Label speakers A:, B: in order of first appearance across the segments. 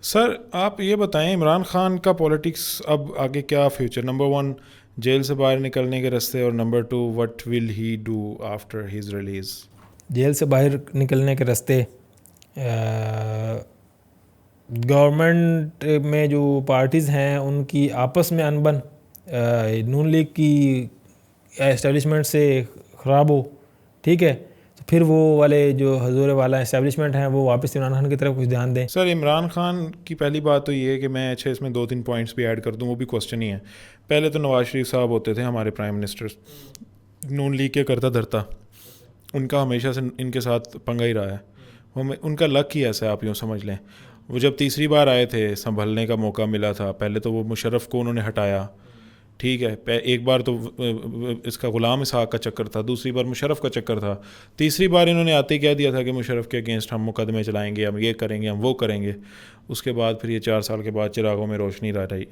A: سر آپ یہ بتائیں عمران خان کا پولیٹکس اب آگے کیا فیوچر؟ نمبر 1 جیل سے باہر نکلنے کے راستے، اور number 2 what will he do after his release?
B: جیل سے باہر نکلنے کے راستے، گورنمنٹ میں جو پارٹیز ہیں ان کی آپس میں انبن، نون لیگ کی اسٹیبلشمنٹ سے خراب ہو، ٹھیک ہے، تو پھر وہ والے جو حضور والا اسٹیبلشمنٹ ہیں وہ واپس عمران خان کی طرف کچھ دھیان دیں۔
A: سر عمران خان کی پہلی بات تو یہ ہے کہ میں اچھا اس میں 2-3 پوائنٹس بھی ایڈ کر دوں، وہ بھی کوسچن ہی ہے۔ پہلے تو نواز شریف صاحب ہوتے تھے ہمارے پرائم منسٹر، نون لیگ کے کرتا دھرتا، ان کا ہمیشہ سے ان کے ساتھ پنگا ہی رہا ہے، ان کا لک ہی ایسا ہے، آپ یوں سمجھ لیں۔ وہ جب تیسری بار آئے تھے سنبھلنے کا موقع ملا تھا، پہلے تو وہ مشرف کو انہوں نے ہٹایا، ٹھیک ہے، ایک بار تو اس کا غلام اسحاق کا چکر تھا، دوسری بار مشرف کا چکر تھا، تیسری بار انہوں نے آتے ہی کہہ دیا تھا کہ مشرف کے اگینسٹ ہم مقدمے چلائیں گے، ہم یہ کریں گے، ہم وہ کریں گے۔ اس کے بعد پھر یہ 4 سال کے بعد چراغوں میں روشنی رہ رہی۔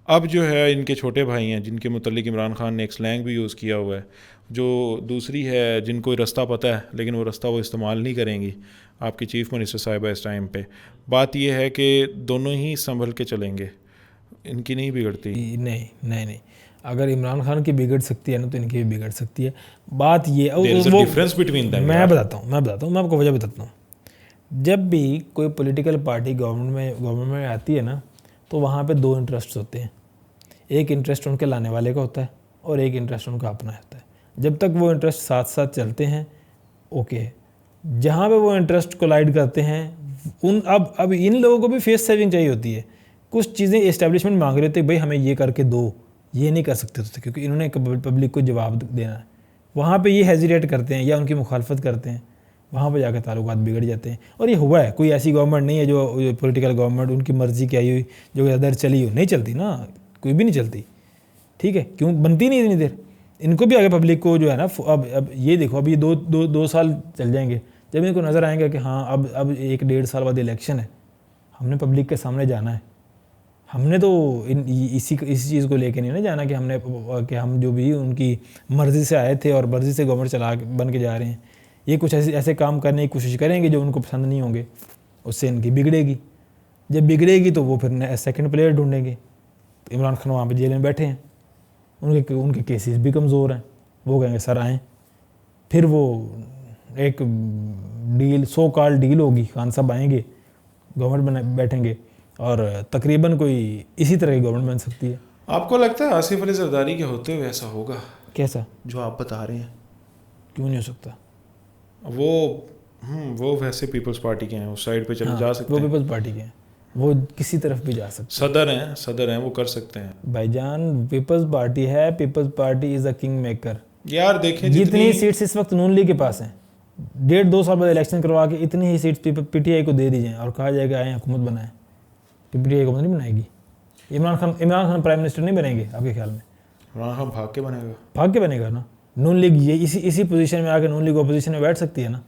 A: اب جو ہے ان کے چھوٹے بھائی ہیں جن کے متعلق عمران خان نے ایک سلینگ بھی یوز کیا ہوا ہے، جو دوسری ہے جن کو رستہ پتہ ہے لیکن وہ رستہ وہ استعمال نہیں کریں گی، آپ کی چیف منسٹر صاحبہ اس ٹائم پہ۔ بات یہ ہے کہ دونوں ہی سنبھل کے چلیں گے، ان کی نہیں بگڑتی۔
B: نہیں، اگر عمران خان کی بگڑ سکتی ہے نا تو ان کی بھی بگڑ سکتی ہے۔ بات یہ
A: ڈفرینس بٹوین دیم،
B: میں بتاتا ہوں میں آپ کو وجہ بتاتا ہوں۔ جب بھی کوئی پولیٹیکل پارٹی گورنمنٹ میں آتی ہے نا تو وہاں پہ 2 انٹرسٹ ہوتے ہیں، ایک انٹرسٹ ان کے لانے والے کا ہوتا ہے اور ایک انٹرسٹ ان کا اپنا ہوتا ہے۔ جب تک وہ انٹرسٹ ساتھ ساتھ چلتے ہیں اوکے، جہاں پہ وہ انٹرسٹ کولائڈ کرتے ہیں اب ان لوگوں کو بھی فیس سیونگ چاہیے ہوتی ہے۔ کچھ چیزیں اسٹیبلشمنٹ مانگ رہے تھے، بھائی ہمیں یہ کر کے دو، یہ نہیں کر سکتے تھے کیونکہ انہوں نے پبلک کو جواب دینا ہے۔ وہاں پہ یہ ہیزیٹیٹ کرتے ہیں یا ان کی مخالفت کرتے ہیں، وہاں پہ جا کے تعلقات بگڑ جاتے ہیں۔ اور یہ ہوا ہے، کوئی ایسی گورنمنٹ نہیں ہے جو پولیٹیکل گورنمنٹ ان کی مرضی کی آئی ہوئی جو ادھر چلی ہو، نہیں چلتی نا، کوئی بھی نہیں چلتی، ٹھیک ہے، کیوں بنتی نہیں اتنی دیر۔ ان کو بھی آگے پبلک کو جو ہے نا اب یہ دیکھو، اب یہ دو سال چل جائیں گے، جب ان کو نظر آئیں گے کہ ہاں اب 1-1.5 سال بعد الیکشن ہے، ہم نے پبلک کے سامنے جانا ہے، ہم نے تو اسی چیز کو لے کے نہیں نا جانا کہ ہم جو بھی ان کی مرضی سے آئے تھے اور مرضی سے گورنمنٹ بن کے جا رہے ہیں، یہ کچھ ایسے کام کرنے کی کوشش کریں گے جو ان کو پسند نہیں ہوں گے، اس سے ان کی بگڑے گی۔ جب بگڑے گی تو وہ پھر سیکنڈ پلیئر ڈھونڈیں گے۔ عمران خان وہاں پہ جیل میں بیٹھے ہیں، ان کے کیسز بھی کمزور ہیں، وہ کہیں گے سر آئیں، پھر وہ ایک ڈیل، سو کال ڈیل ہوگی، خان صاحب آئیں گے، گورنمنٹ بیٹھیں گے، اور تقریباً کوئی اسی طرح کی گورنمنٹ بن سکتی ہے۔
A: آپ کو لگتا ہے آصف علی زرداری کے ہوتے ہوئے ایسا ہوگا
B: کیسا؟
A: جو آپ بتا رہے ہیں؟
B: کیوں نہیں ہو سکتا؟
A: وہ ویسے پیپلز پارٹی کے ہیں، اس سائڈ پہ چلے جا سکتے
B: وہ
A: ہیں،
B: پیپلز پارٹی کے ہیں، وہ کسی طرف بھی جا سکتے
A: ہیں، صدر ہیں، وہ کر سکتے ہیں۔
B: بھائی جان پیپلز پارٹی ہے، Peoples Party is a king maker.
A: یار دیکھیں
B: جتنی سیٹس اس وقت نون لیگ کے پاس ہیں، 1.5-2 سال بعد الیکشن کروا کے اتنی ہی سیٹس پی ٹی آئی کو دے دی جائیں اور کہا جائے کہ آئیں حکومت بنائیں، پی ٹی آئی حکومت نہیں بنائے گی۔ عمران خان پرائم منسٹر نہیں بنیں گے آپ کے خیال میں؟
A: عمران خان
B: بھاگ کے بنے گا نا۔ نون لیگ یہ اسی پوزیشن میں آ کے نون لیگ اپوزیشن میں بیٹھ سکتی ہے نا،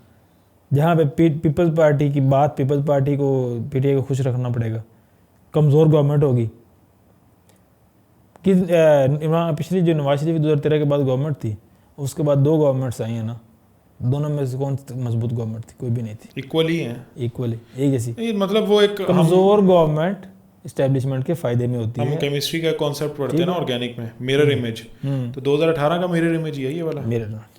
B: جہاں پہ پیپلز پارٹی کی بات، پیپلز پارٹی کو پی ٹی آئی کو خوش رکھنا پڑے گا، کمزور گورنمنٹ ہوگی۔ پچھلی جو نواز شریف 2013 کے بعد گورنمنٹ تھی، اس کے بعد 2 گورنمنٹس آئی ہیں نا، دونوں میں سے کون مضبوط گورنمنٹ تھی؟ کوئی بھی نہیں تھی،
A: ایکولی ہیں،
B: ایکولی ایک جیسی۔
A: مطلب وہ ایک
B: کمزور گورنمنٹ اسٹیبلشمنٹ کے فائدے میں ہوتی ہے۔
A: ہم کیمسٹری کا کانسیپٹ پڑھتے ہیں نا آرگینک میں، میرر امیج، تو 2018 کا میرر امیج یہی ہے والا،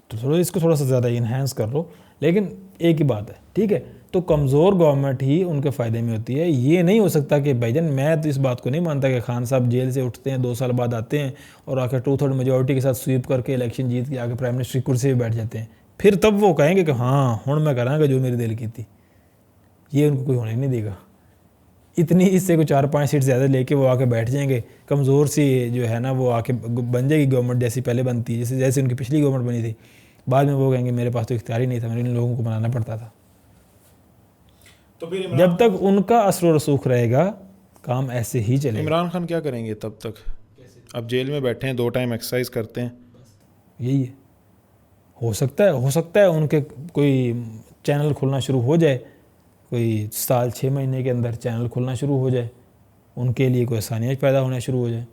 B: تو تھوڑا اس کو تھوڑا سا زیادہ انہینس کر لو، لیکن ایک ہی بات ہے، ٹھیک ہے۔ تو کمزور گورنمنٹ ہی ان کے فائدے میں ہوتی ہے۔ یہ نہیں ہو سکتا کہ بھائی جان، میں تو اس بات کو نہیں مانتا کہ خان صاحب جیل سے اٹھتے ہیں 2 سال بعد آتے ہیں اور آ کے 2/3 میجورٹی کے ساتھ سویپ کر کے الیکشن جیت کے آ کے پرائم منسٹر کی کرسی پہ بیٹھ جاتے ہیں، پھر تب وہ کہیں گے کہ ہاں ہن میں کروں گا جو میری دل کی تھی۔ یہ ان کو کوئی ہونے نہیں دے گا۔ اتنی اس سے کوئی 4-5 سیٹ زیادہ لے کے وہ آ کے بیٹھ جائیں گے، کمزور سی جو ہے نا وہ آ کے بن جائے گی گورنمنٹ جیسی پہلے بنتی ہے، جیسے ان کی پچھلی گورنمنٹ بنی تھی۔ بعد میں وہ کہیں گے میرے پاس تو اختیار ہی نہیں تھا، میرے ان لوگوں کو بنانا پڑتا تھا۔ جب تک ان کا اثر و رسوخ رہے گا کام ایسے ہی چلے گا۔
A: عمران خان کیا کریں گے تب تک؟ اب جیل میں بیٹھے ہیں، 2 ٹائم ایکسرسائز کرتے ہیں،
B: یہی ہے۔ ہو سکتا ہے ان کے کوئی چینل کھلنا شروع ہو جائے، کوئی 6 مہینے کے اندر چینل کھلنا شروع ہو جائے، ان کے لیے کوئی آسانیاں پیدا ہونا شروع ہو جائے،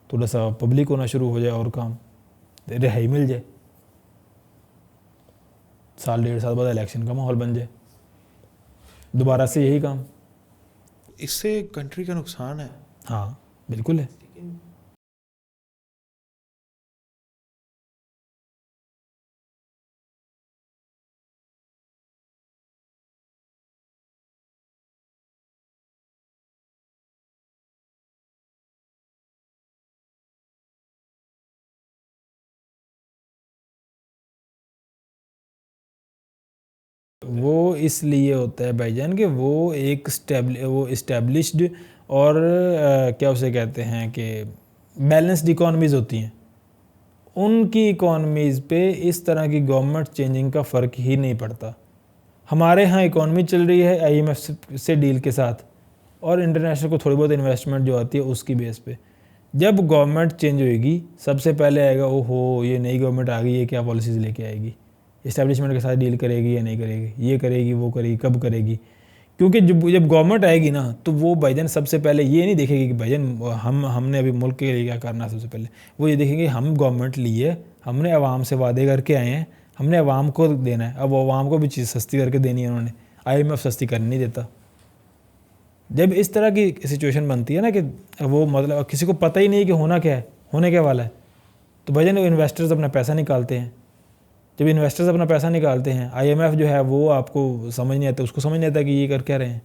B: تھوڑا سا پبلک ہونا شروع ہو جائے اور کام رہائی مل جائے، 1-1.5 سال بعد الیکشن کا ماحول بن جائے، دوبارہ سے یہی کام۔
A: اس سے کنٹری کا نقصان ہے.
B: ہاں بالکل ہے. وہ اس لیے ہوتا ہے بھائی جان کہ وہ ایک اسٹیبلشڈ اور کیا اسے کہتے ہیں کہ بیلنسڈ اکانومیز ہوتی ہیں. ان کی اکانومیز پہ اس طرح کی گورنمنٹ چینجنگ کا فرق ہی نہیں پڑتا. ہمارے ہاں اکانومی چل رہی ہے آئی ایم ایف سے ڈیل کے ساتھ اور انٹرنیشنل کو تھوڑی بہت انویسٹمنٹ جو آتی ہے اس کی بیس پہ. جب گورنمنٹ چینج ہوئے گی سب سے پہلے آئے گا او ہو یہ نئی گورنمنٹ آ گئی ہے, کیا پالیسیز لے کے آئے گی, اسٹیبلشمنٹ کے ساتھ ڈیل کرے گی یا نہیں کرے گی, یہ کرے گی وہ کرے گی, کب کرے گی. کیونکہ جب گورنمنٹ آئے گی نا تو وہ بھائی جان سب سے پہلے یہ نہیں دیکھے گی کہ بھائی جان ہم نے ابھی ملک کے لیے کیا کرنا ہے. سب سے پہلے وہ یہ دیکھیں گے ہم گورنمنٹ لیے, ہم نے عوام سے وعدے کر کے آئے ہیں, ہم نے عوام کو دینا ہے. اب عوام کو بھی چیز سستی کر کے دینی ہے انہوں نے, آئی ایم ایف سستی کرنے نہیں دیتا. جب اس طرح کی سچویشن بنتی ہے نا کہ وہ مطلب کسی کو پتہ ہی نہیں کہ ہونا کیا ہے, ہونے کیا والا ہے, تو بھائی جان انویسٹرز اپنا پیسہ نکالتے ہیں. جب انویسٹرز اپنا پیسہ نکالتے ہیں آئی ایم ایف جو ہے وہ آپ کو سمجھ نہیں آتا, اس کو سمجھ نہیں آتا کہ یہ کر کیا رہے ہیں.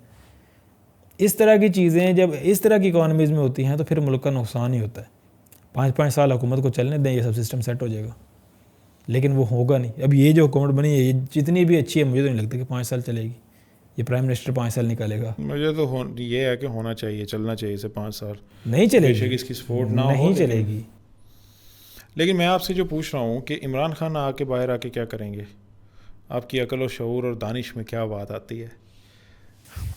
B: اس طرح کی چیزیں جب اس طرح کی اکانومیز میں ہوتی ہیں تو پھر ملک کا نقصان ہی ہوتا ہے. 5 سال حکومت کو چلنے دیں, یہ سب سسٹم سیٹ ہو جائے گا, لیکن وہ ہوگا نہیں. اب یہ جو حکومت بنی ہے یہ جتنی بھی اچھی ہے مجھے تو نہیں لگتا کہ 5 سال چلے گی. یہ پرائم منسٹر 5 سال نکالے گا.
A: مجھے تو یہ ہے کہ ہونا چاہیے, چلنا چاہیے اسے 5 سال.
B: نہیں چلے گی,
A: بیشک اس کی سپورٹ نہ ہو,
B: نہیں چلے گی.
A: لیکن میں آپ سے جو پوچھ رہا ہوں کہ عمران خان آ کے باہر آ کے کیا کریں گے, آپ کی عقل و شعور اور دانش میں کیا بات آتی ہے؟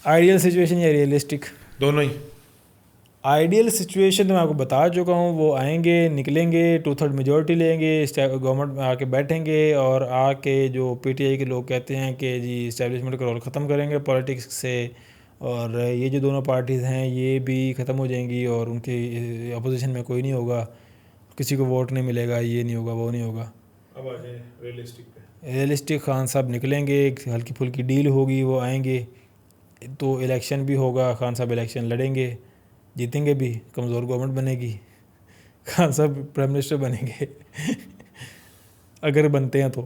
B: آئیڈیل سچویشن یا ریئلسٹک؟
A: دونوں ہی.
B: آئیڈیل سچویشن تو میں آپ کو بتا چکا ہوں, وہ آئیں گے, نکلیں گے, 2/3 میجورٹی لیں گے, گورنمنٹ میں آ کے بیٹھیں گے اور آ کے جو پی ٹی آئی کے لوگ کہتے ہیں کہ جی اسٹیبلشمنٹ کا رول ختم کریں گے پالیٹکس سے, اور یہ جو دونوں پارٹیز ہیں یہ بھی ختم ہو جائیں گی اور ان کی اپوزیشن میں کوئی نہیں ہوگا, کسی کو ووٹ نہیں ملے گا, یہ نہیں ہوگا وہ نہیں ہوگا.
A: اب آ جائیں ریئلسٹک پہ.
B: ریئلسٹک خان صاحب نکلیں گے, ایک ہلکی پھلکی ڈیل ہوگی, وہ آئیں گے تو الیکشن بھی ہوگا, خان صاحب الیکشن لڑیں گے, جیتیں گے بھی, کمزور گورنمنٹ بنے گی, خان صاحب پرائم منسٹر بنیں گے اگر بنتے ہیں تو.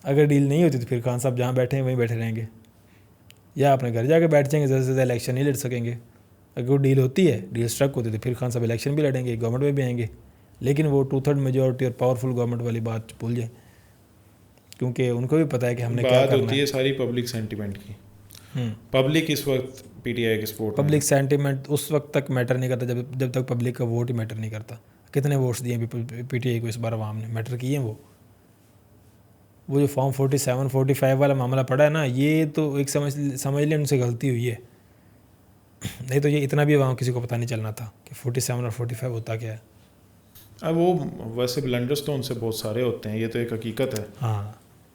B: اگر ڈیل نہیں ہوتی تو پھر خان صاحب جہاں بیٹھے ہیں وہیں بیٹھے رہیں گے, یا اپنے گھر جا کے بیٹھ جائیں گے, زیادہ سے زیادہ الیکشن نہیں لڑ سکیں گے. اگر وہ ڈیل ہوتی ہے, ڈیل اسٹرک ہوتی ہے تو پھر خان صاحب الیکشن بھی لڑیں گے, گورنمنٹ میں بھی آئیں گے, لیکن وہ 2/3 میجورٹی اور پاورفل گورنمنٹ والی بات بھول جائیں, کیونکہ ان کو بھی پتہ ہے کہ ہم نے کیا کرنا ہے.
A: بات ہوتی ہے ساری پبلک سینٹیمنٹ کی. پبلک اس وقت پی ٹی آئی کے سپورٹ,
B: پبلک سینٹیمنٹ اس وقت تک میٹر نہیں کرتا جب تک پبلک کا ووٹ ہی میٹر نہیں کرتا. کتنے ووٹس دیے پی ٹی آئی کو اس بار عوام نے, میٹر کیے ہیں وہ جو فارم 47 45 والا معاملہ پڑا ہے نا, یہ تو ایک سمجھ لیں ان سے غلطی ہوئی ہے, نہیں تو یہ اتنا بھی عوام کسی کو پتہ نہیں چلنا تھا کہ 47 اور 45 ہوتا کیا ہے.
A: اب وہ ویسے بلنڈرز تو ان سے بہت سارے ہوتے ہیں, یہ تو ایک حقیقت ہے.
B: ہاں